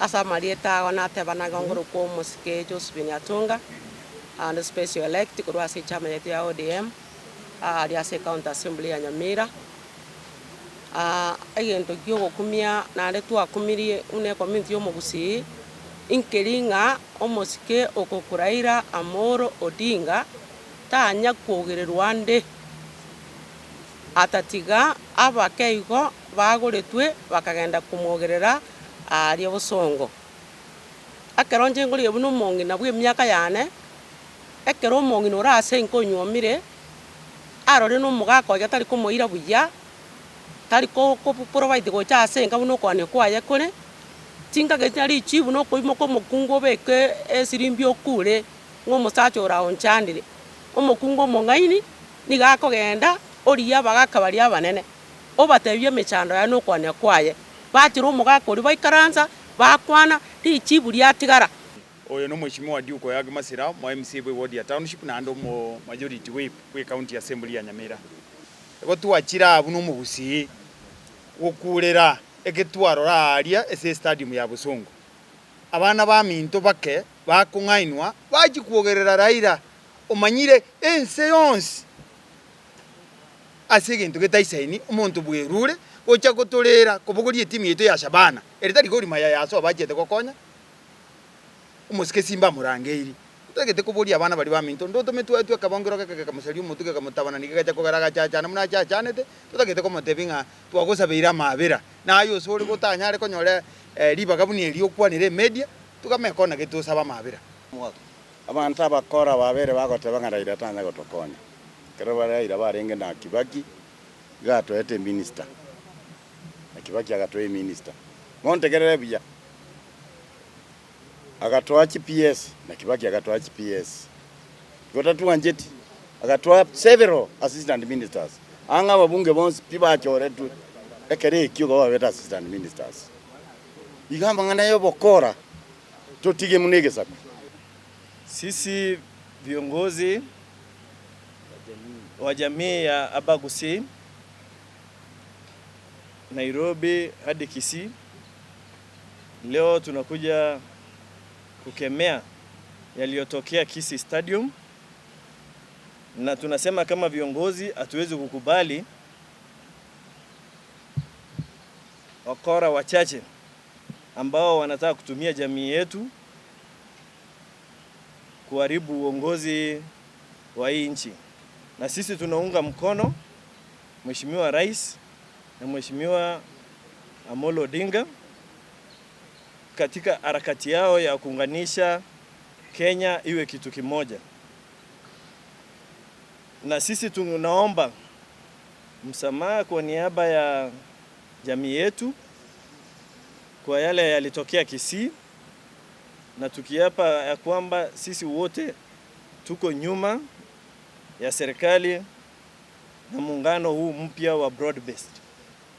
asa marieta ona tebanaga ngoro kwa musike Josephine Atunga and special elect kurwa ase chama yetu ya ODM ali ase county assembly ya Nyamira. Egento gyo gukumia na nde twakumirie une community omugusi inkeringa omusike okokuraira Amolo Odinga tanya kugererwa nde atatiga abakeigo bagoretwe bakagenda kumwogerera ari obusongo akeronje ngori ebuno mongi na bwe myaka yane ekero mongi no rase nkonyomire arore no mugako gatari kumuira buya tari ko provide go chase ngabuno kwane kwaye kore tinga getari chibu no koimo ko mukungo beke esirimbi okure ngo musacho ra onchandire omukungo mongaini nigako genda oriya bagakabari abanene obatebye mechando ya no kwane kwaye batiro umugako ri baikaranza bakwana ri chibu lyatigara. Oyo no mheshimiwa Duko ya Masira mu MCA bwe ward ya township na ndo mo majority whip kwe county assembly ya Nyamira. Ego tuwachira abu no mugusi okurera egetwaro raria ese stadium ya Busongo. Abana ba minto bake bakungainwa baji kuogerera Raila omanyire ense yonse asegento getaisaini omuntu bwerure ocha gutulira kubugurie timu yetu ya Shabana eritari gori maya yaso abajete kokonya umusike Simba murangeiri tutagete kuburia abana bari baminto ndo tumetu etu akabongero kakamusari umutuke kamutabana nigagacha kogaraga chacha namuna chacha nete tutagete komotebinga twagosabeira mabera nayo sori gutanyare konyore riba kabuni eri okwanire media tukamekona getusaba mabera abantu abakora babere bagotebanga Raila tanya gotokonya kero Raila barenge na Kibaki gatwete minister na Kibaki agatwe minister montegerere biya agatwa GPS na Kibaki agatwa GPS gotatu anjeti agatwa several assistant ministers anga babunge bonse piba chore tu ekere kiugo babeta assistant ministers igamba ngana yo bokora totige munege sapi. Sisi viongozi wa jamii ya Abagusi Nairobi hadi Kisii leo tunakuja kukemea yaliyotokea Kisii Stadium, na tunasema kama viongozi hatuwezi kukubali wakora wachache ambao wanataka kutumia jamii yetu kuharibu uongozi wa hii nchi. Na sisi tunaunga mkono Mheshimiwa Rais na Mheshimiwa Amolo Odinga katika harakati yao ya kuunganisha Kenya iwe kitu kimoja. Na sisi tunaomba msamaha kwa niaba ya jamii yetu kwa yale yalitokea Kisii, na tukiapa ya kwamba sisi wote tuko nyuma ya serikali na muungano huu mpya wa broad based.